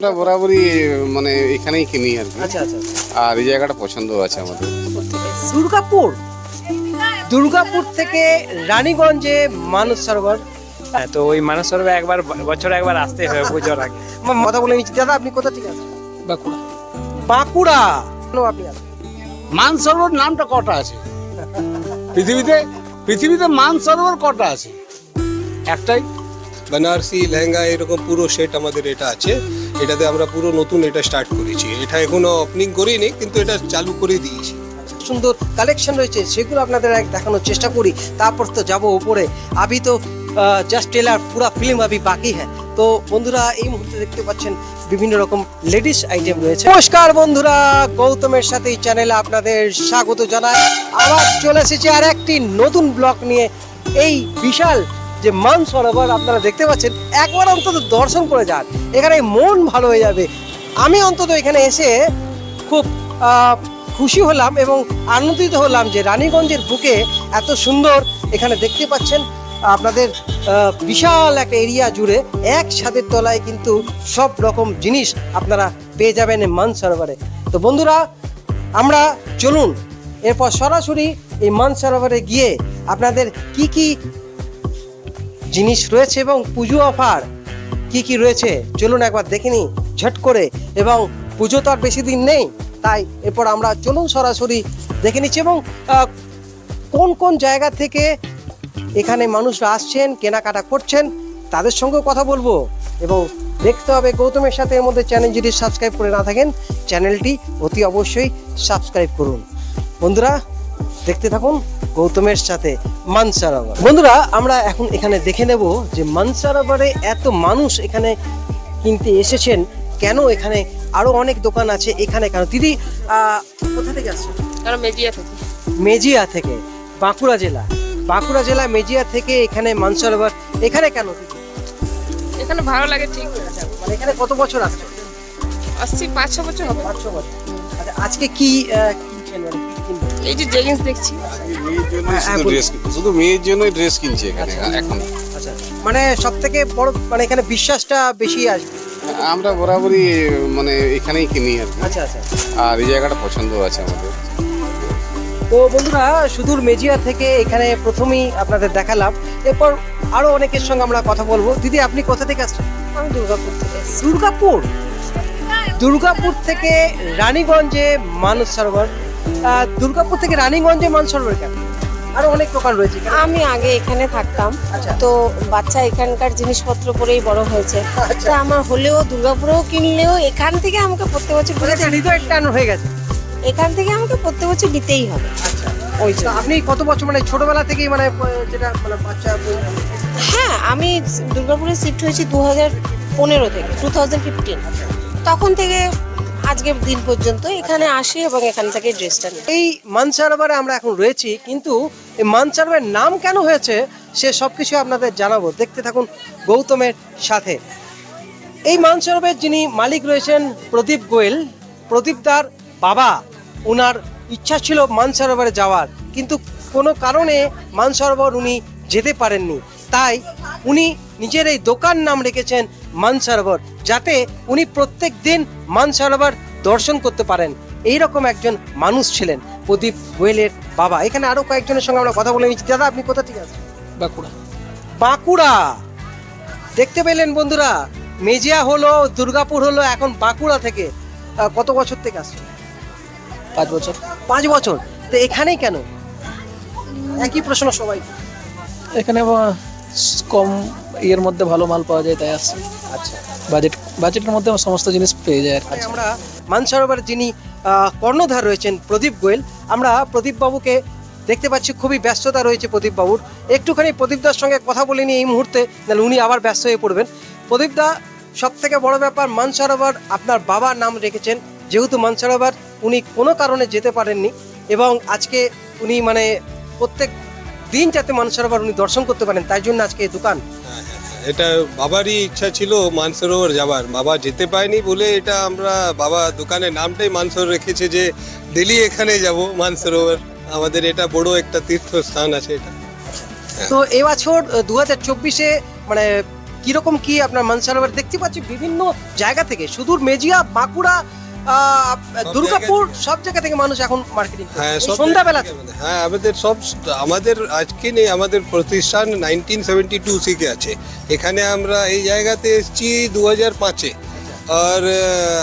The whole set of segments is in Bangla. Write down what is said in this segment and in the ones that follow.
আমরা বরাবরই মানে এখানেই কিনি আর কি। আচ্ছা আচ্ছা আর এই জায়গাটা পছন্দ আছে আমাদের। দুর্গাপুর দুর্গাপুর থেকে রানীগঞ্জে মানস সরোবর। হ্যাঁ, তো ওই মানস সরোবরে একবার বছরে একবার আসতে হবে পুজোর আগে। কথা বলে নিচ্ছি দাদা, আপনি কোথা থেকে আছেন? বাঁকুড়া। বাঁকুড়া। কেন আপনি আছেন? মানসরোবর নামটা কটা আছে পৃথিবীতে মানসরোবর কটা আছে? একটাই। বেনারসি লেহেঙ্গা এরকম পুরো সেট আমাদের এটা আছে। এটাতে আমরা পুরো নতুন এটা স্টার্ট করেছি। এটা এখনো ওপেনিং করিনি, কিন্তু এটা চালু করে দিয়েছি। সুন্দর কালেকশন রয়েছে, সেগুলো আপনাদের দেখানোর চেষ্টা করি। তারপর তো যাব উপরে। আবি তো জাস্ট টেলার পুরা ফিল্ম আবি বাকি হ্যাঁ। তো বন্ধুরা এই মুহূর্তে দেখতে পাচ্ছেন বিভিন্ন রকম লেডিস আইটেম রয়েছে। নমস্কার বন্ধুরা, গৌতমের সাথে এই চ্যানেলে আপনাদের স্বাগত জানাই। আবার চলে এসেছি আর একটি নতুন ব্লগ নিয়ে। এই বিশাল যে মানসরোবর আপনারা দেখতে পাচ্ছেন, একবার অন্তত দর্শন করে যান, এখানে মন ভালো হয়ে যাবে। আমি অন্তত এখানে এসে খুব খুশি হলাম এবং আনন্দিত হলাম যে রানীগঞ্জের বুকে এত সুন্দর এখানে দেখতে পাচ্ছেন আপনাদের বিশাল একটা এরিয়া জুড়ে এক ছাদের তলায় কিন্তু সব রকম জিনিস আপনারা পেয়ে যাবেন এই মানসরোবরে। তো বন্ধুরা, আমরা চলুন এরপর সরাসরি এই মানসরোবরে গিয়ে আপনাদের কি কি জিনিস রয়েছে এবং পুজো অফার কি কি রয়েছে চলুন একবার দেখে নিই ঝট করে। এবং পুজো তো আর বেশি দিন নেই, তাই এরপর আমরা চলুন সরাসরি দেখে নিচ্ছি এবং কোন কোন জায়গা থেকে এখানে মানুষরা আসছেন, কেনাকাটা করছেন, তাদের সঙ্গেও কথা বলবো। এবং দেখতে হবে গৌতমের সাথে এর মধ্যে চ্যানেল যদি সাবস্ক্রাইব করে না থাকেন, চ্যানেলটি অতি অবশ্যই সাবস্ক্রাইব করুন। বন্ধুরা দেখতে থাকুন গৌতমের সাথে মানসরোবর। বন্ধুরা আমরা এখন এখানে দেখে নেব যে মানসরোবরে এত মানুষ এখানে কিনতে এসেছেন কেন, এখানে আরো অনেক দোকান আছে এখানে কেন। দিদি কোথা থেকে আসছেন? মেজিয়া থেকে। মেজিয়া থেকে, বাঁকুড়া জেলা। বাঁকুড়া জেলা মেজিয়া থেকে এখানে মানসরোবর এখানে কেন? এখানে ভালো লাগে ঠিক। মানে এখানে কত বছর আসছে? আসছি 5-6 বছর হবে। 5-6 বছর। আচ্ছা আজকে কি কিনছেন, মানে কি কিনবেন? এই যে জেগিংস দেখছি। মেয়ের জন্য শুধু ড্রেস, শুধু মেয়ের জন্যই ড্রেস কিনছে এখানে এখন। আচ্ছা, মানে সব থেকে বড় মানে এখানে বিশ্বাসটা বেশি আসবে। আমরা বরাবরই মানে এখানেই কিনি আর কি। আচ্ছা আচ্ছা। আর এই জায়গাটা পছন্দ আছে আমাদের। তো বন্ধুরা সুদূর মেজিয়া থেকে এখানে প্রথমেই আপনাদের দেখালাম, এরপর আরো অনেকের সঙ্গে আমরা কথা বলবো। দিদি আপনি কোথা থেকে আসছেন? আমি দুর্গাপুর থেকে এসেছি। দুর্গাপুর। দুর্গাপুর থেকে রানীগঞ্জে মানস সরোবর। দুর্গাপুর থেকে রানীগঞ্জে মানস সরোবর কেন? আরো অনেক দোকান রয়েছে এখানে। আমি আগে এখানে থাকতাম, আচ্ছা। তো বাচ্চা এখানকার জিনিসপত্র পরেই বড় হয়েছে। আচ্ছা। তা আমার হলেও দুর্গাপুরেও কিনলেও এখান থেকে আমাকে প্রত্যেক বছর বলেছে হৃদয় টান হয়ে গেছে। এখান থেকে আমাকে প্রত্যেক বছর নিতেই হবে। আচ্ছা ওই তো। আপনি কত বছর মানে ছোটবেলা থেকেই মানে যেটা মানে বাচ্চা হ্যাঁ, আমি দুর্গাপুরে শিফট হয়েছি 2015 থেকে 2015। তখন থেকে আজকের দিন পর্যন্ত এখানে আসি এবং এখান থেকে ড্রেসটা নিই। এই মানসরোবরে আমরা এখন রয়েছি, কিন্তু এই মানসরোবরের নাম কেন হয়েছে সে সবকিছু আপনাদের জানাবো। দেখতে থাকুন গৌতমের সাথে। এই মানসরোবরের যিনি মালিক রয়েছেন প্রদীপ গোয়েল, প্রদীপদার বাবা, ওনার ইচ্ছা ছিল মানসরোবরে যাওয়ার, কিন্তু কোনো কারণে মানসরোবর উনি যেতে পারেননি। তাই উনি নিজের এই দোকান নাম রেখেছেন মানসরোবর, যাতে উনি প্রত্যেক দিন মানসরোবর দর্শন করতে পারেন। এইরকম একজন মানুষ ছিলেন প্রদীপ গোয়েলের বাবা। এখানে আরো কয়েকজনের সঙ্গে আমরা কথা বলে নিচ্ছি। দাদা আপনি কোথা থেকে আসছেন? বাঁকুড়া। বাঁকুড়া। দেখতে পেলেন বন্ধুরা, মেজিয়া হলো, দুর্গাপুর হলো, এখন বাঁকুড়া থেকে। কত বছর থেকে আসছেন? 5 বছর। 5 বছর। তো এখানেই কেন? একই প্রশ্ন সবাই। এখানে কম ইয়ের মধ্যে ভালো মাল পাওয়া যায় তাই আসছে। আচ্ছা। বাজেটের মধ্যে সমস্ত জিনিস পেয়ে যায় আর কি। আমরা মানসরোবরে যিনি কর্ণধার রয়েছেন প্রদীপ গোয়েল, আমরা প্রদীপ বাবুকে দেখতে পাচ্ছি, খুবই ব্যস্ততা রয়েছে প্রদীপ বাবুর। একটুখানি প্রদীপদার সঙ্গে কথা বলে নিই এই মুহূর্তে, নাহলে উনি আবার ব্যস্ত হয়ে পড়বেন। প্রদীপদা, সব থেকে বড় ব্যাপার মানসরোবর আপনার বাবার নাম রেখেছেন, যেহেতু মানসরোবর উনি কোনো কারণে যেতে পারেননি এবং আজকে উনি মানে প্রত্যেক দিন যাতে মানসরোবর উনি দর্শন করতে পারেন, তাই জন্য আজকে এই দোকান। এটা বাবারই ইচ্ছা ছিল মানসরোবর যাবার, বাবা যেতে পায়নি বলে এটা আমরা বাবা দোকানের নামটাই মানসরোবর রেখেছে, যে ডেলি এখানে যাব মানসরোবর। আমাদের এটা বড় একটা তীর্থস্থান আছে এটা। তো এবছর 2024-এ মানে কিরকম কি আপনার মানসারোভার দেখতে পাচ্ছি বিভিন্ন জায়গা থেকে, সুদূর মেজিয়া, বাঁকুড়া, দুর্গাপুর, সব জায়গা থেকে মানুষ এখন মার্কেটিং হ্যাঁ সব সন্ধ্যাবেলা। হ্যাঁ আমাদের আজকে নেই, আমাদের প্রতিষ্ঠান 1972 থেকে আছে। এখানে আমরা এই জায়গাতে এসেছি 2005-এ। আর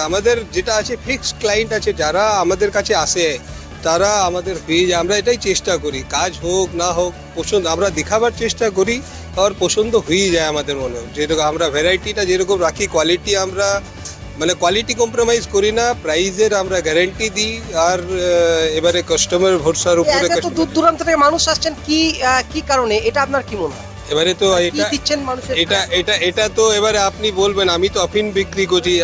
আমাদের যেটা আছে ফিক্সড ক্লায়েন্ট আছে, যারা আমাদের কাছে আসে তারা আমাদের হয়ে যায়। আমরা এটাই চেষ্টা করি, কাজ হোক না হোক পছন্দ আমরা দেখাবার চেষ্টা করি, আর পছন্দ হয়ে যায় আমাদের মনে। যেরকম আমরা ভ্যারাইটিটা যেরকম রাখি, কোয়ালিটি আমরা মানে কোয়ালিটি কম্প্রোমাইজ করি না, প্রাইজের আমরা গ্যারান্টি দিই। আর এবারে কাস্টমার ভরসার উপরে এত দূর দূরান্ত থেকে মানুষ আসছেন, কি কারণে, এটা আপনার কি মনে হয়? এবারে তো কি এটা দিচ্ছেন মানুষের? এটা তো এবারে আপনি বলবেন, আমি তো আফিম বিক্রি করি,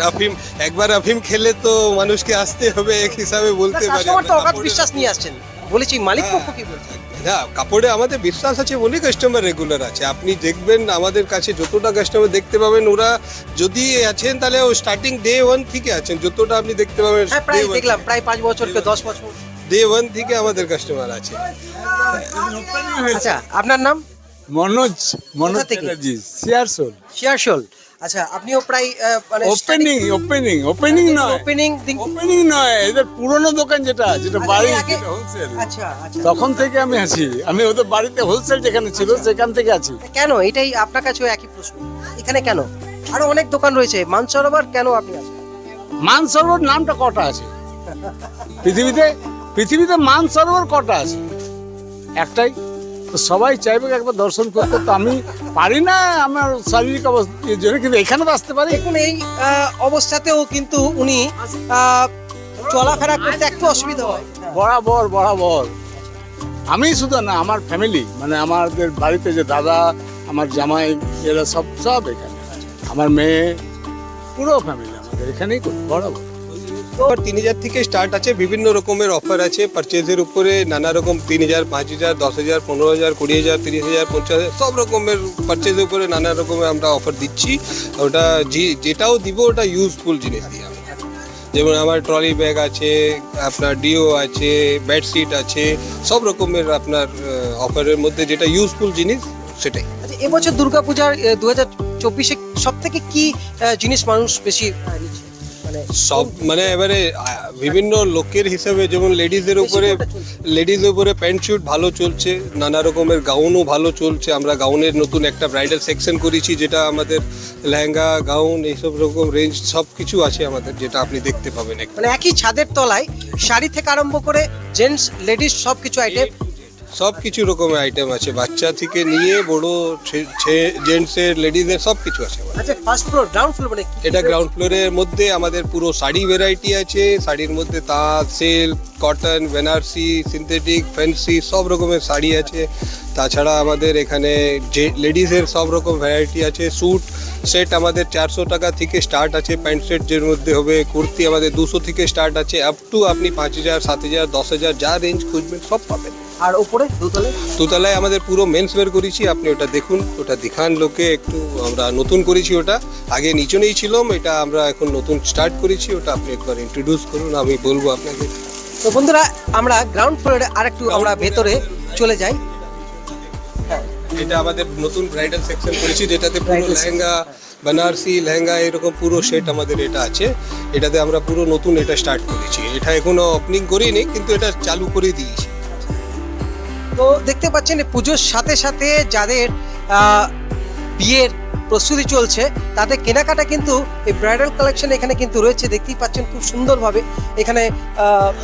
একবার আফিম খেলে তো মানুষকে আসতে হবে, এক হিসাবে বলতে পারি। কাস্টমার তো অগাধ বিশ্বাস নিয়ে আসছেন, বলেছি মালিক পক্ষ কি বলছে? না, কাপড়ে আমাদের বিশ্বাস আছে বলেই কাস্টমার রেগুলার আছে। আপনি দেখবেন আমাদের কাছে যতটা কাস্টমার দেখতে পাবেন, ওরা যদি আছেন তাহলে ও স্টার্টিং ডে 1 থেকে আছেন, যতটা আপনি দেখতে পাবেন। হ্যাঁ, প্রায় দেখলাম প্রায় 5 বছর কে 10 বছর ডে 1 থেকে আমাদের কাস্টমার আছে। আচ্ছা, আপনার নাম? মনোজ কোথা থেকে? চ্যাটার্জি, সিয়ারসোল। শিয়ারশোল। আচ্ছা, আপনিও প্রায় মানে ওপেনিং নয়, ওপেনিং ওপেনিং নয়, এদের পুরনো দোকান যেটা বাড়ি হোলসেল, আচ্ছা আচ্ছা। তখন থেকে আমি আছি। আমি ওদের বাড়িতে হোলসেল যেখানে ছিল সেখান থেকে আছি। কেন, এটাই আপনার কাছেও একই প্রশ্ন, এখানে কেন? আরো অনেক দোকান রয়েছে, মানসরোবর কেন আপনি আছেন? মানসরোবর নামটা কটা আছে পৃথিবীতে মানসরোবর কটা আছে? একটাই। তো সবাই চাইবে একবার দর্শন করতে, তো আমি পারি না আমার শারীরিক অবস্থার জন্য, কিন্তু এখানে তো আসতে পারি। দেখুন এই অবস্থাতেও কিন্তু উনি চলাফেরা করতে একটু অসুবিধা হয়। বরাবর আমি শুধু না, আমার ফ্যামিলি, মানে আমাদের বাড়িতে যে দাদা, আমার জামাই, এরা সব এখানে, আমার মেয়ে, পুরো ফ্যামিলি আমাদের এখানেই করি বরাবর। 3000 থেকে স্টার্ট আছে, বিভিন্ন রকমের অফার আছে পারচেজের উপরে, নানা রকম 3000, 5000, 10000, 15000, 20000, 30000, 50000, সব রকমের পারচেজের উপরে নানা রকমের আমরা অফার দিচ্ছি। ওটা যেটাও দিব ওটা ইউজফুল জিনিস দিই আমরা। যেমন আমার ট্রলি ব্যাগ আছে, আপনার ডিও আছে, বেডশিট আছে, সব রকমের আপনার অফারের মধ্যে যেটা ইউজফুল জিনিস সেটাই। আচ্ছা, এবছর দুর্গাপূজার 2024-এ সব থেকে কি জিনিস মানুষ বেশি নিচ্ছে? সব মানে এবারে বিভিন্ন লোকের হিসাবে, যেমন লেডিজের উপরে প্যান্ট শুট ভালো চলছে, নানা রকমের গাউনও ভালো চলছে। আমরা গাউনের নতুন একটা ব্রাইডাল সেকশন করেছি, যেটা আমাদের লেহেঙ্গা, গাউন, এইসব রকম রেঞ্জ সব কিছু আছে আমাদের, যেটা আপনি দেখতে পাবেন। মানে একই ছাদের তলায় শাড়ি থেকে আরম্ভ করে জেন্টস, লেডিস সব কিছু আইটেম, সব কিছু রকমের আইটেম আছে, বাচ্চা থেকে নিয়ে বড়, জেন্টসের, লেডিজের সব কিছু আছে। আচ্ছা, ফার্স্ট ফ্লোর, গ্রাউন্ড ফ্লোর, মানে এটা গ্রাউন্ড ফ্লোরের মধ্যে আমাদের পুরো শাড়ি ভ্যারাইটি আছে। শাড়ির মধ্যে তাঁত, silk, cotton, Banarasi, synthetic, fancy সব রকমের শাড়ি আছে। তাছাড়া আমাদের এখানে যে লেডিসের সব রকম ভ্যারাইটি আছে। স্যুট সেট আমাদের 400 টাকা থেকে স্টার্ট আছে, প্যান্ট সেট যের মধ্যে হবে। কুর্তি আমাদের 200 থেকে স্টার্ট আছে, আপ টু আপনি 5000, 7000, 10000 যা রেঞ্জ খুঁজবেন সব পাবেন। আর উপরে দোতলায় আমাদের পুরো মেন্স ওয়্যার করেছি, আপনি ওটা দেখুন, ওটা দেখান লোকে একটু। আমরা নতুন করেছি, ওটা আগে নিচে নেই ছিলাম, এটা আমরা এখন নতুন স্টার্ট করেছি, ওটা আপনি একবার ইন্ট্রোডিউস করুন, আমি বলবো আপনাকে। তো বন্ধুরা, আমরা গ্রাউন্ড ফ্লোরে আরেকটু আমরা ভেতরে চলে যাই। এটা আমাদের নতুন ব্রাইডাল সেকশন করেছি, যেটাতে পুরো লেহেঙ্গা, বেনারসি লেহেঙ্গা এরকম পুরো সেট আমাদের এটা আছে। এটাতে আমরা পুরো নতুন এটা স্টার্ট করেছি। এটা এখনো ওপেনিং করিনি, কিন্তু এটা চালু করে দিয়েছি। তো দেখতে পাচ্ছেন পুজোর সাথে সাথে যাদের বিয়ের প্রস্তুতি চলছে, তাদের কেনাকাটা কিন্তু এই ব্রাইডাল কালেকশন এখানে কিন্তু রয়েছে। দেখতেই পাচ্ছেন খুব সুন্দরভাবে এখানে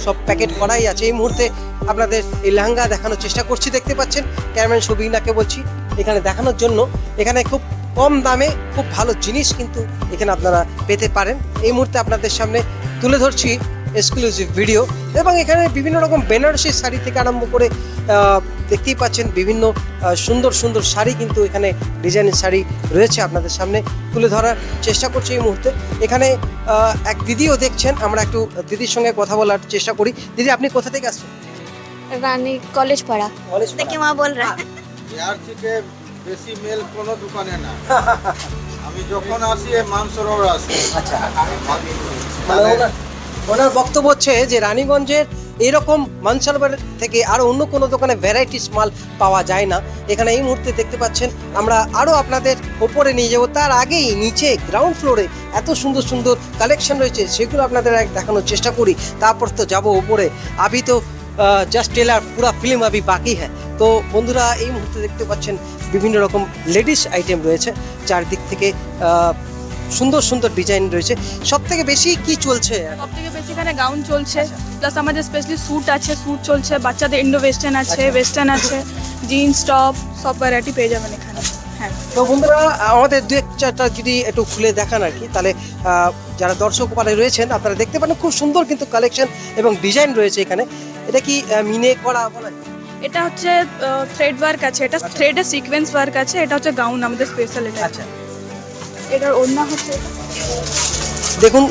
সব প্যাকেট করাই আছে। এই মুহূর্তে আপনাদের এই লেহেঙ্গা দেখানোর চেষ্টা করছি। দেখতে পাচ্ছেন ক্যামেরাম্যান সবিনাকে বলছি এখানে দেখানোর জন্য। এখানে খুব কম দামে খুব ভালো জিনিস কিন্তু এখানে আপনারা পেতে পারেন। এই মুহূর্তে আপনাদের সামনে তুলে ধরছি এক্সক্লুসিভ ভিডিও। এবং এখানে বিভিন্ন রকম বেনারসি শাড়ি থেকে আরম্ভ করে দেখতেই পাচ্ছেন বিভিন্ন সুন্দর সুন্দর শাড়ি কিন্তু এখানে ডিজাইনের শাড়ি রয়েছে, আপনাদের সামনে তুলে ধরার চেষ্টা করছি এই মুহূর্তে। এখানে এক দিদিও দেখছেন, আমরা একটু দিদির সঙ্গে কথা বলার চেষ্টা করি। দিদি, আপনি কোথা থেকে আসছেন? রানী কলেজ পাড়া থেকে মা বল রা ইয়ার থেকে বেশি মেল কোনো দোকানে না। আমি যখন আসি মানসরোবর আসি। আচ্ছা, মানে ওনার বক্তব্য হচ্ছে যে রানীগঞ্জের এরকম মানসারোভার থেকে আরো অন্য কোনো দোকানে ভ্যারাইটিস মাল পাওয়া যায় না। এখানে এই মুহূর্তে দেখতে পাচ্ছেন আমরা আরো আপনাদের ওপরে নিয়ে যাবো, তার আগেই নিচে গ্রাউন্ড ফ্লোরে এত সুন্দর সুন্দর কালেকশন রয়েছে সেগুলো আপনাদের দেখানোর চেষ্টা করি, তারপর তো যাবো ওপরে। আবি তো জাস্ট টেলার পুরা ফিল্ম আবি বাকি হ্যাঁ। তো বন্ধুরা এই মুহূর্তে দেখতে পাচ্ছেন বিভিন্ন রকম লেডিস আইটেম রয়েছে, চারদিক থেকে সুন্দর সুন্দর ডিজাইন রয়েছে। সব থেকে বেশি কি চলছে? সব থেকে বেশি এখানে গাউন চলছে, প্লাস আমাদের স্পেশালি স্যুট আছে, স্যুট চলছে, বাচ্চাদের ইন্ডো ওয়েস্টার্ন আছে, ওয়েস্টার্ন আছে, জিন্স টপ সব ভ্যারাইটি পেয়ে যাবেন এখানে। হ্যাঁ, তো বন্ধুরা আমাদের দু এক চারটা যদি একটু খুলে দেখান আর কি, তাহলে যারা দর্শক ওপারে রয়েছেন আপনারা দেখতে পারেন খুব সুন্দর কিন্তু কালেকশন এবং ডিজাইন রয়েছে এখানে। এটা কি মিনে করা বলা যায়? এটা হচ্ছে থ্রেড ওয়ার্ক আছে, এটা থ্রেডের সিকোয়েন্স ওয়ার্ক আছে, এটা হচ্ছে গাউন আমাদের স্পেশাল। এটা আচ্ছা, এটার ওড়না হচ্ছে দেখুন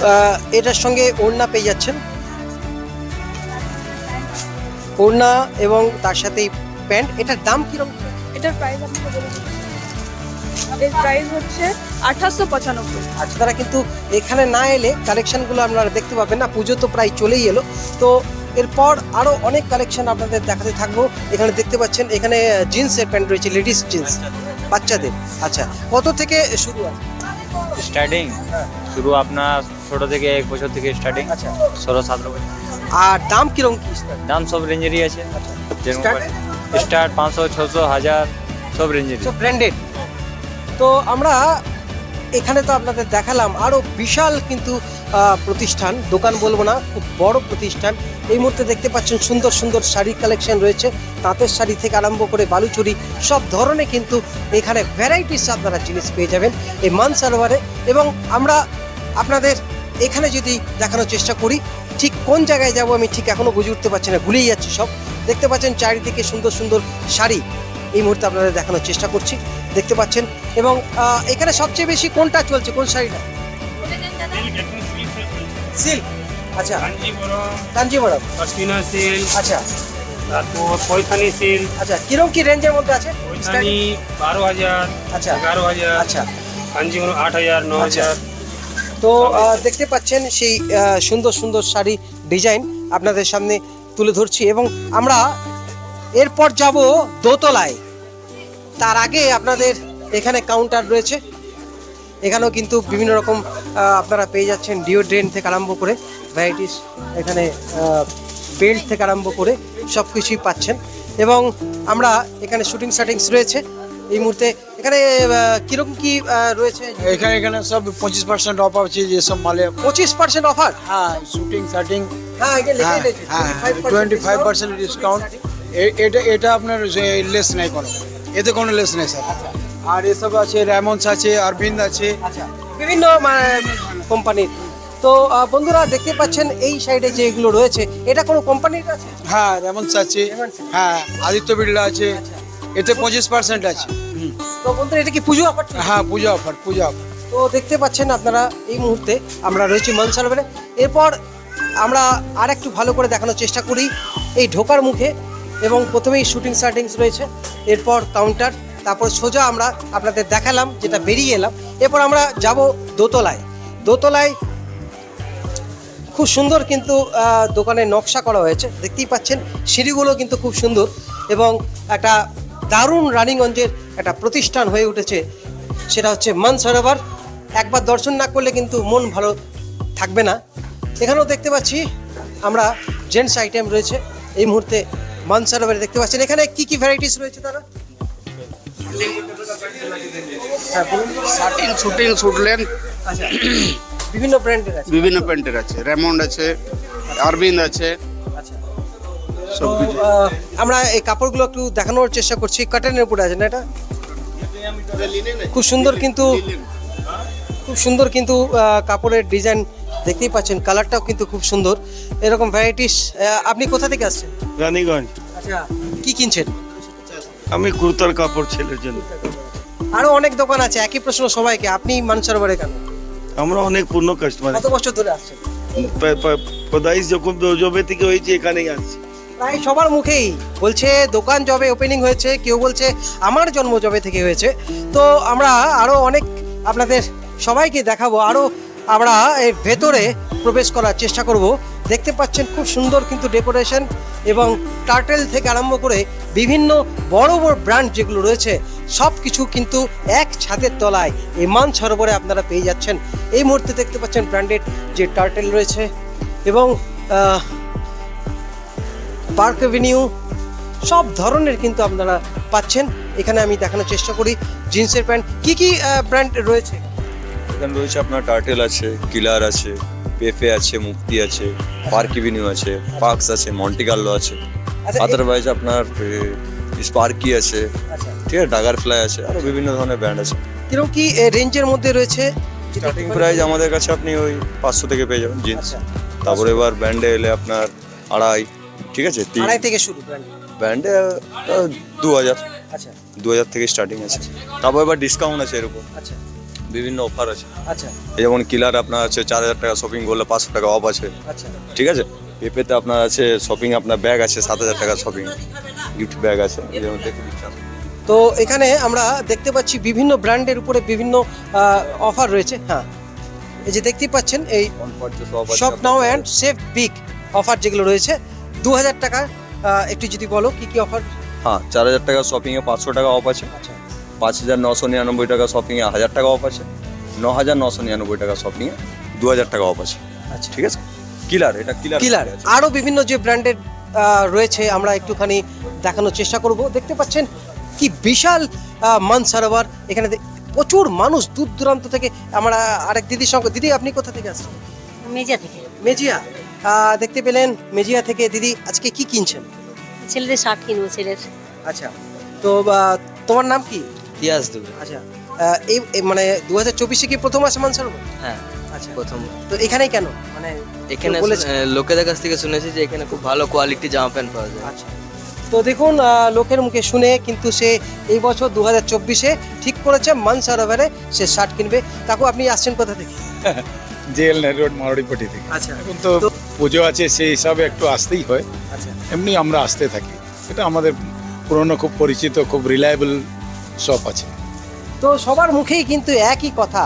এটার সঙ্গে ওড়না পেয়ে যাচ্ছেন, ওড়না এবং তার সাথে প্যান্ট। এটার দাম কিরকম? এটার প্রাইস আপনাকে বলে দিচ্ছি, এর প্রাইস হচ্ছে 2895। আচ্ছা, তারা কিন্তু এখানে না এলে কালেকশনগুলো আপনারা দেখতে পাবেন না, পুজো তো প্রায় চলেই এলো। তো এরপর আরো অনেক কালেকশন আপনাদের দেখাতে থাকবো। এখানে দেখতে পাচ্ছেন এখানে জিন্সের প্যান্ট রয়েছে, লেডিস জিন্স বাচ্চাদের। আচ্ছা, কত থেকে শুরু আছে? স্টার্টিং শুরু আপনার ছোট থেকে 1 বছর থেকে স্টার্টিং। আচ্ছা, 16-17 বছর। আর দাম কিরকম কি? দাম সব রেঞ্জেরই আছে, যেরকম স্টার্ট 500, 600, 1000 সব রেঞ্জের। সব ব্র্যান্ডেড। তো আমরা এখানে তো আপনাদের দেখালাম আরো বিশাল কিন্তু প্রতিষ্ঠান, দোকান বলবো না, খুব বড় প্রতিষ্ঠান। এই মুহূর্তে দেখতে পাচ্ছেন সুন্দর সুন্দর শাড়ি কালেকশন রয়েছে, তাঁতের শাড়ি থেকে আরম্ভ করে বালুচুরি সব ধরনের কিন্তু এখানে ভ্যারাইটিস আপনারা জিনিস পেয়ে যাবেন এই মানসারোভারে। এবং আমরা আপনাদের এখানে যদি দেখানোর চেষ্টা করি ঠিক কোন জায়গায় যাব আমি ঠিক এখনো বুঝে উঠতে পারছি না, ভুলেই যাচ্ছি সব। দেখতে পাচ্ছেন চারিদিকে সুন্দর সুন্দর শাড়ি এই মুহূর্তে আপনাদের দেখানোর চেষ্টা করছি, দেখতে পাচ্ছেন। এবং এখানে সবচেয়ে বেশি কোনটা চলছে, কোন শাড়িটা? সিল্ক। আচ্ছা, কাঞ্জিবরম, পশমিনা সিল্ক, আচ্ছা, তারপর পয়থানি সিল্ক। আচ্ছা, কিরকম কি রেঞ্জের মধ্যে আছে? পয়থানি 12000, আচ্ছা, 11000, আচ্ছা, কাঞ্জিবরম 8000, 9000। তো দেখতে পাচ্ছেন সেই সুন্দর সুন্দর শাড়ি ডিজাইন আপনাদের সামনে তুলে ধরছি। এবং আমরা এরপর যাব দোতলায়, তার আগে আপনাদের এখানে কাউন্টার রয়েছে, এখানেও কিন্তু বিভিন্ন রকম আপনারা পেয়ে যাচ্ছেন ডিওড্রেন্ট থেকে আরম্ভ করে ভ্যারাইটিস, এখানে বেল্ট থেকে আরম্ভ করে সব কিছুই পাচ্ছেন। এবং আমরা এখানে শুটিং শাটিংস রয়েছে এই মুহূর্তে। এখানে কিরকম কি রয়েছে? এখানে সব 25% অফ আছে, যেসব মালে 25% অফার। হ্যাঁ, শুটিং শাটিং, হ্যাঁ, এটা লেখাই রয়েছে 25% ডিসকাউন্ট। এটা আপনার লেস নেই, কোনো এতে কোনো লেস নেই স্যার। আর এসব আছে, রেমন্ডস আছে, অরবিন্দ আছে, আচ্ছা, বিভিন্ন কোম্পানির। তো বন্ধুরা দেখতে পাচ্ছেন এই সাইডে যে এগুলো রয়েছে এটা কোনো কোম্পানির আছে? হ্যাঁ, রেমন্ডস আছে, হ্যাঁ, আদিত্য বিড়লা আছে, এতে 25% আছে। তো বন্ধুরা এটা কি পুজো অফার? হ্যাঁ, পূজা অফার, পূজা অফার। তো দেখতে পাচ্ছেন আপনারা এই মুহূর্তে আমরা রয়েছি মানসারোভারে। এরপর আমরা আর একটু ভালো করে দেখানোর চেষ্টা করি এই ঢোকার মুখে। এবং প্রথমেই শুটিং শাটিংস রয়েছে, এরপর কাউন্টার, তারপর সোজা আমরা আপনাদের দেখালাম যেটা বেরিয়ে এলাম। এরপর আমরা যাব দোতলায়। দোতলায় খুব সুন্দর কিন্তু দোকানে নকশা করা হয়েছে, দেখতেই পাচ্ছেন সিঁড়িগুলো কিন্তু খুব সুন্দর এবং একটা দারুণ রানীগঞ্জের একটা প্রতিষ্ঠান হয়ে উঠেছে, সেটা হচ্ছে মানসারোভার। একবার দর্শন না করলে কিন্তু মন ভালো থাকবে না। এখানেও দেখতে পাচ্ছি আমরা জেন্টস আইটেম রয়েছে এই মুহূর্তে মানসারোভারে, দেখতে পাচ্ছেন এখানে কি কি ভ্যারাইটিস রয়েছে দাদা? শার্টিং, শুটিং, শুটলেন, আচ্ছা, বিভিন্ন ব্র্যান্ডের আছে, বিভিন্ন প্যান্টের আছে, রেমন্ড আছে, অরবিন্দ আছে। আচ্ছা, তো আমরা এই কাপড়গুলো একটু দেখানোর চেষ্টা করছি। কটনের উপরে আছে না এটা? খুব সুন্দর কিন্তু, খুব সুন্দর কিন্তু কাপড়ের ডিজাইন দেখতেই পাচ্ছেন, কালারটাও কিন্তু খুব সুন্দর। এরকম ভ্যারাইটিস। আপনি কোথা থেকে আসছেন? রানীগঞ্জ। আচ্ছা, কি কিনছেন? আমি কুর্তার কাপড় ছেলের জন্য। আরো অনেক দোকান আছে, একই প্রশ্ন সবাইকে, আপনি মানসারোভারে কেন? আমরা অনেক পূর্ণ কাস্টমার। কত বছর ধরে আসছেন? পদাইশ যখন জবে থেকে হয়েছে এখানেই আসছি। প্রায় সবার মুখেই বলছে দোকান জবে ওপেনিং হয়েছে, কেউ বলছে আমার জন্ম জবে থেকে হয়েছে। তো আমরা আরো অনেক আপনাদের সবাইকে দেখাবো, আরো আমরা এর ভেতরে প্রবেশ করার চেষ্টা করব দেখতে পাচ্ছেন খুব সুন্দর কিন্তু ডেকোরেশন, এবং টার্টেল থেকে আরম্ভ করে বিভিন্ন বড় বড় ব্র্যান্ড যেগুলো রয়েছে সব কিছু কিন্তু এক ছাদের তলায় এই মানসরোবরে আপনারা পেয়ে যাচ্ছেন। এই মুহূর্তে দেখতে পাচ্ছেন ব্র্যান্ডেড যে টার্টেল রয়েছে, এবং পার্ক এভিনিউ সব ধরনের কিন্তু আপনারা পাচ্ছেন। এখানে আমি দেখানোর চেষ্টা করি জিন্সের প্যান্ট কি ব্র্যান্ড রয়েছে। এখানে রয়েছে আপনার টার্টেল আছে, কিলার আছে, পেপে আছে, মুক্তি আছে, পার্ক এভিনিউ আছে, পার্কস আছে, মন্টি কার্লো আছে, আচ্ছা, আদারওয়াইজ আপনার স্পার্কি আছে, ঠিক আছে, ডাগার ফ্লাই আছে, আরো বিভিন্ন ধরনের ব্র্যান্ড আছে। কিরকম কি রেঞ্জের মধ্যে রয়েছে? স্টার্টিং প্রাইস আমাদের কাছে আপনি ওই 500 থেকে পেয়ে যাবেন জিন্স। তারপরে এবার ব্র্যান্ডে এলে আপনার 2.5, ঠিক আছে, 3 আড়াই থেকে শুরু ব্র্যান্ডে 2000, আচ্ছা 2000 থেকে স্টার্টিং আছে। তারপর এবার ডিসকাউন্ট আছে, এর উপর আচ্ছা বিভিন্ন অফার আছে। আচ্ছা এই যেমন কিলার আপনার আছে 4000 টাকা শপিং করলে 500 টাকা অফ আছে, আচ্ছা ঠিক আছে। পেপেতে আপনার আছে শপিং, আপনার ব্যাগ আছে 7000 টাকা শপিং, গিফট ব্যাগ আছে, এই যেমন দেখে দিচ্ছি। তো এখানে আমরা দেখতে পাচ্ছি বিভিন্ন ব্র্যান্ডের উপরে বিভিন্ন অফার রয়েছে। হ্যাঁ, এই যে দেখতেই পাচ্ছেন এই shop now and save big offer যেগুলো রয়েছে 2000 টাকা। একটু যদি বলো কি কি অফার? হ্যাঁ, 4000 টাকা শপিংয়ে 500 টাকা অফ আছে, 5999 টাকা শপিংয়ে 1000 টাকা অফ আছে, 9999 টাকা শপিংয়ে 2000 টাকা অফ আছে, আচ্ছা ঠিক আছে। কিলার, এটা কিলার আরো বিভিন্ন যে ব্র্যান্ডেড রয়েছে আমরা একটুখানি দেখানোর চেষ্টা করব। দেখতে পাচ্ছেন কি বিশাল মানসরোবর, এখানে প্রচুর মানুষ দূর দূরান্ত থেকে। আমরা আরেক দিদির সঙ্গে, দিদি আপনি কোথা থেকে আসছেন? মেজিয়া থেকে। মেজিয়া, দেখতে পেলেন মেজিয়া থেকে। দিদি আজকে কি কিনছেন? ছেলেদের শার্ট কিনবো ছেলের। আচ্ছা, তো তোমার নাম কি? ইয়াস দুবে। আচ্ছা, এই মানে 2024-এ কি প্রথম আসে মানসরোবর? হ্যাঁ, আচ্ছা, প্রথম। তো এখানে কেন, মানে এখানে লোকেদের কাছ থেকে শুনেছি যে এখানে খুব ভালো কোয়ালিটি জামা প্যান্ট পাওয়া যায়। আচ্ছা, তো দেখুন লোকের মুখে শুনে কিন্তু সে এই বছর 2024-এ ঠিক করেছে মানসরোবরে সে শার্ট কিনবে। কাকু আপনি আসছেন কোথা থেকে? জেএল রোড মারোড়িপট্টি থেকে। আচ্ছা, এখন তো পুজো আছে, সেই হিসাবে একটু আসতেই হয়। আচ্ছা, এমনি আমরা আসতে থাকি। এটা আমাদের পুরনো খুব পরিচিত, খুব রিলায়েবল শপ আছে। তো সবার মুখেই কিন্তু একই কথা,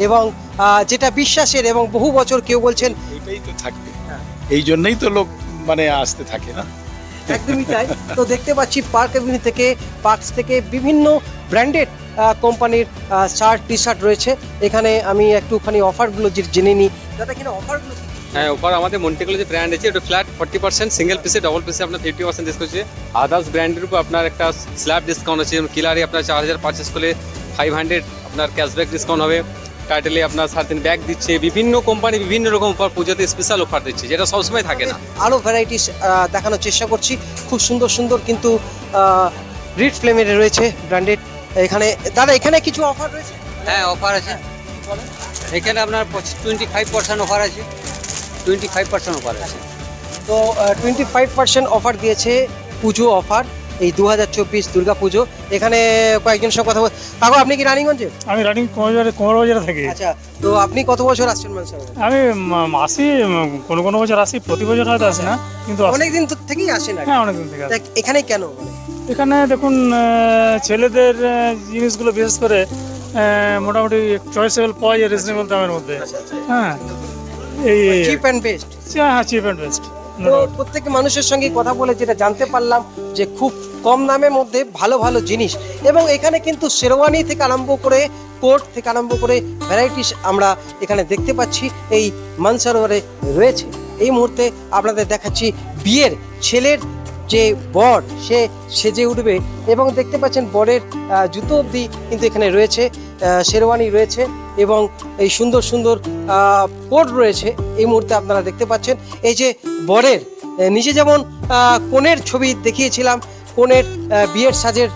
এবং যেটা বিশ্বাসের, এবং বহু বছর কেউ বলছেন এইটাই তো থাকবে, এই জন্যই তো লোক মানে আসতে থাকে না। একদমই তাই। তো দেখতে পাচ্ছি পার্ক এভিনিউ থেকে, পার্কস থেকে বিভিন্ন ব্র্যান্ডেড কোম্পানির শার্ট টি শার্ট রয়েছে। এখানে আমি একটুখানি অফারগুলো জেনে নিই। দাদা এখানে অফারগুলো কি? হ্যাঁ, ওপর আমাদের মন্টিকার্লো যে ব্র্যান্ড আছে ওটা ফ্ল্যাট 40%, সিঙ্গেল পিসে ডাবল পিসে আপনার 30% ডিসকাউন্ট আছে। আদার্স ব্র্যান্ডের উপর আপনার একটা স্ল্যাব ডিসকাউন্ট আছে। যেমন কিলারে আপনার 4000 পারচেস করলে 500 আপনার ক্যাশব্যাক ডিসকাউন্ট হবে। টাইটেলে আপনার 3.5 ব্যাগ দিচ্ছে। বিভিন্ন কোম্পানি বিভিন্ন রকম অফার, পুজোতে স্পেশাল অফার দিচ্ছে, যেটা সবসময় থাকে না। আরও ভ্যারাইটিস দেখানোর চেষ্টা করছি। খুব সুন্দর সুন্দর কিন্তু রিড ফ্লেমের রয়েছে ব্র্যান্ডেড। এখানে দাদা এখানে কিছু অফার রয়েছে? হ্যাঁ, অফার আছে। এখানে আপনার 25% অফার আছে, 25% অফার আছে। তো 25% অফার দিয়েছে, পুজো অফার এই 2024 দুর্গা পুজো। এখানে কয়েকজন সঙ্গে কথা বল। কাকু আপনি কি রানীগঞ্জে? আমি রানিং কুমারবাজারে থাকি। আচ্ছা, তো আপনি কত বছর আসছেন মানসরোবরে? আমি আসি, কোনো বছর আসি, প্রতি বছর হয়তো আসি না, কিন্তু অনেকদিন থেকেই আসেন? হ্যাঁ, অনেকদিন থেকে। এখানে কেন? এখানে দেখুন ছেলেদের জিনিসগুলো বিশেষ করে মোটামুটি চয়েসেবল পাওয়া যায় রিজনেবল দামের মধ্যে। হ্যাঁ, এই চিপ অ্যান্ড বেস্ট। হ্যাঁ, চিপ অ্যান্ড বেস্ট। তো প্রত্যেক মানুষের সঙ্গে কথা বলে যেটা জানতে পারলাম যে খুব কম দামের মধ্যে ভালো ভালো জিনিস, এবং এখানে কিন্তু শেরওয়ানি থেকে আরম্ভ করে কোট থেকে আরম্ভ করে ভ্যারাইটিস আমরা এখানে দেখতে পাচ্ছি এই মানসরোবরে রয়েছে। এই মুহূর্তে আপনাদের দেখাচ্ছি বিয়ের ছেলের যে বর সে সেজে উঠবে, এবং দেখতে পাচ্ছেন বরের জুতো অবধি কিন্তু এখানে রয়েছে, শেরওয়ানি রয়েছে, এবং এই সুন্দর সুন্দর কোট রয়েছে। এই মুহূর্তে আপনারা দেখতে পাচ্ছেন এই যে বরের নিচে যেমন কনের ছবি দেখিয়েছিলাম, কনের বিয়ের সাজের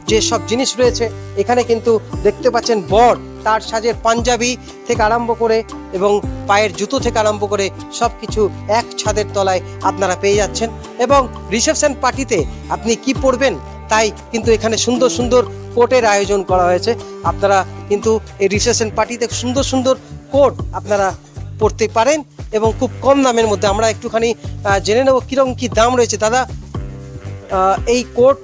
যে সব জিনিস রয়েছে এখানে কিন্তু দেখতে পাচ্ছেন বর তার সাজের পাঞ্জাবি থেকে আরম্ভ করে এবং পায়ের জুতো থেকে আরম্ভ করে সব কিছু এক ছাদের তলায় আপনারা পেয়ে যাচ্ছেন। এবং রিসেপশন পার্টিতে আপনি কি পরবেন তাই কিন্তু এখানে সুন্দর সুন্দর কোটের আয়োজন করা হয়েছে। আপনারা কিন্তু এই রিসেপশন পার্টিতে সুন্দর সুন্দর কোট আপনারা পরতে পারেন এবং খুব কম দামের মধ্যে। আমরা একটুখানি জেনে নেব কিরকম কি দাম রয়েছে। দাদা এই কোট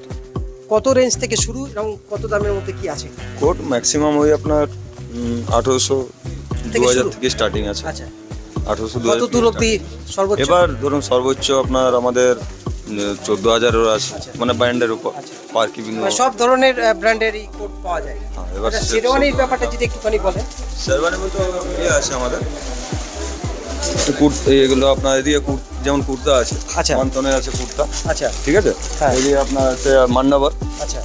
কত রেঞ্জ থেকে শুরু এবং কত দামের মধ্যে কি আছে? কোট ম্যাক্সিমাম ওই আপনার 1800 2000 থেকে স্টার্টিং আছে। আচ্ছা, 1800 কত দূর অব্দি সর্বোচ্চ? এবার ধরুন সর্বোচ্চ আপনার আমাদের 14,000 আছে, মানে ব্র্যান্ডের উপর পার কি মানে সব ধরনের ব্র্যান্ডেরই কোট পাওয়া যায়। এবার আচ্ছা, শেরওয়ানির ব্যাপারটা যদি একটুখানি বলেন। শেরওয়ানি বলতে আছে আমাদের এগুলো আপনার এদিকে যেমন কুর্তা আছে, আচ্ছা মানতনের আছে কুর্তা, আচ্ছা ঠিক আছে। এদিকে আপনার আছে মান্নাবর, আচ্ছা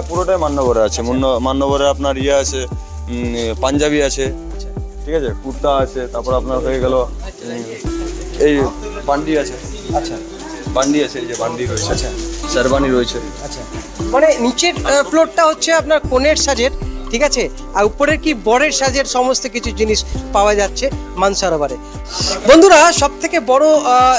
পুরোটাই মান্নাবরে আছে। মান্নাবরে আপনার আছে পাঞ্জাবি আছে, ঠিক আছে, কুর্তা আছে, তারপর আপনার হয়ে গেল এই বান্ডি আছে, আচ্ছা বান্ডি আছে, এই যে বান্ডি রয়েছে, আচ্ছা শেরওয়ানি রয়েছে। আচ্ছা মানে নিচের ফ্লোরটা হচ্ছে আপনার কনের সাজের, ঠিক আছে, আর উপরের কি বরের সাজের সমস্ত কিছু জিনিস পাওয়া যাচ্ছে মানসরোবরে। বন্ধুরা সব থেকে বড়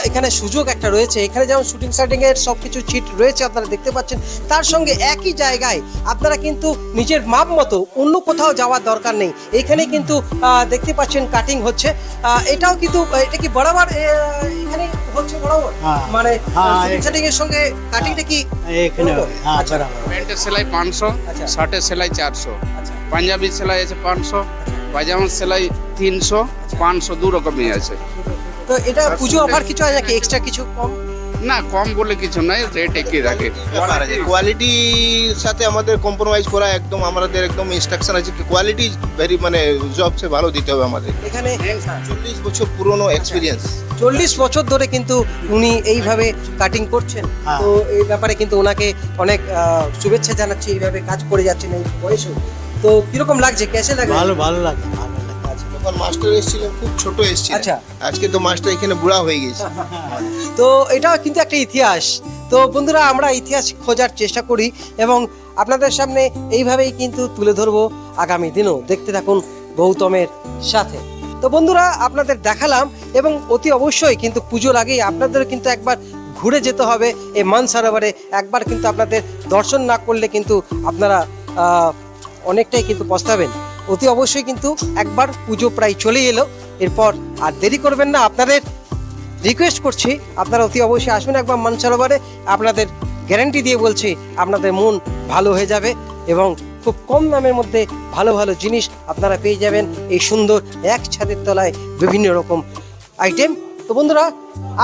এখানে সুযোগ একটা রয়েছে, এখানে যেমন শুটিং শাটিং এর সব কিছু ছিট রয়েছে আপনারা দেখতে পাচ্ছেন, তার সঙ্গে একই জায়গায় আপনারা কিন্তু নিজের মাপ মতো অন্য কোথাও যাওয়ার দরকার নেই। এখানে কিন্তু দেখতে পাচ্ছেন কাটিং হচ্ছে, এটাও কিন্তু এটা কি বরাবর এখানে হচ্ছে বরাবর, মানে শুটিং শাটিং এর সঙ্গে কাটিংটা কি এখানে? আচ্ছা প্যান্টের সেলাই 500, শার্টের সেলাই 400, পাঞ্জাবি সেলাই আছে 500, পায়জামার সেলাই 300, 500 দু রকমই আছে। তো এটা পুজো অফার কিছু আছে নাকি এক্সট্রা কিছু কম? না, কম বলে কিছু নাই, রেট একই রাখে। কোয়ালিটির সাথে আমাদের কম্প্রোমাইজ করা একদম, আমাদের একদম ইনস্ট্রাকশন আছে কি কোয়ালিটি ভেরি মানে জবসে ভালো দিতে হবে আমাদের। এখানে 40 বছর পুরনো এক্সপিরিয়েন্স, 40 বছর ধরে কিন্তু উনি এইভাবে কাটিং করছেন। তো এই ব্যাপারে কিন্তু ওনাকে অনেক শুভেচ্ছা জানাচ্ছি, এইভাবে কাজ করে যাচ্ছেন এই বয়সে। তো কিরকম লাগছে, কেসে লাগে? ভালো লাগে। যখন মাস্টার এসেছিলেন খুব ছোট এসেছিলেন, আচ্ছা আজকে তো মাস্টার এখানে বুড়া হয়ে গেছে। তো এটাও কিন্তু একটা ইতিহাস। তো বন্ধুরা আমরা ইতিহাস খোঁজার চেষ্টা করি এবং আপনাদের সামনে এইভাবেই কিন্তু তুলে ধরবো আগামী দিনও। দেখতে থাকুন গৌতমের সাথে। তো বন্ধুরা আপনাদের দেখালাম এবং অতি অবশ্যই কিন্তু পুজোর আগেই আপনাদের কিন্তু একবার ঘুরে যেতে হবে এই মানসরোবরে। একবার কিন্তু আপনাদের দর্শন না করলে কিন্তু আপনারা অনেকটাই কিন্তু পস্তাবেন। অতি অবশ্যই কিন্তু একবার পুজো প্রায় চলে এলো, এরপর আর দেরি করবেন না। আপনাদের রিকোয়েস্ট করছি আপনারা অতি অবশ্যই আসবেন একবার মানসরোবরে। আপনাদের গ্যারান্টি দিয়ে বলছি আপনাদের মন ভালো হয়ে যাবে এবং খুব কম দামের মধ্যে ভালো ভালো জিনিস আপনারা পেয়ে যাবেন এই সুন্দর এক ছাদের তলায় বিভিন্ন রকম আইটেম। তো বন্ধুরা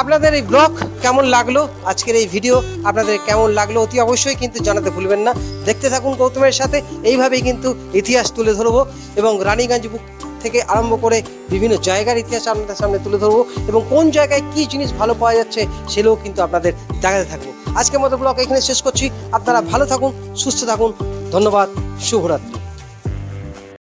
আপনাদের এই ব্লগ কেমন লাগলো, আজকের এই ভিডিও আপনাদের কেমন লাগলো অতি অবশ্যই কিন্তু জানাতে ভুলবেন না। দেখতে থাকুন গৌতমের সাথে, এইভাবেই কিন্তু ইতিহাস তুলে ধরবো এবং রানীগঞ্জ বুক থেকে আরম্ভ করে বিভিন্ন জায়গার ইতিহাস আপনাদের সামনে তুলে ধরবো এবং কোন জায়গায় কি জিনিস ভালো পাওয়া যাচ্ছে সেগুলোও কিন্তু আপনাদের দেখাতে থাকবো। আজকের মতো ব্লগ এখানে শেষ করছি। আপনারা ভালো থাকুন, সুস্থ থাকুন, ধন্যবাদ, শুভরাত্রি।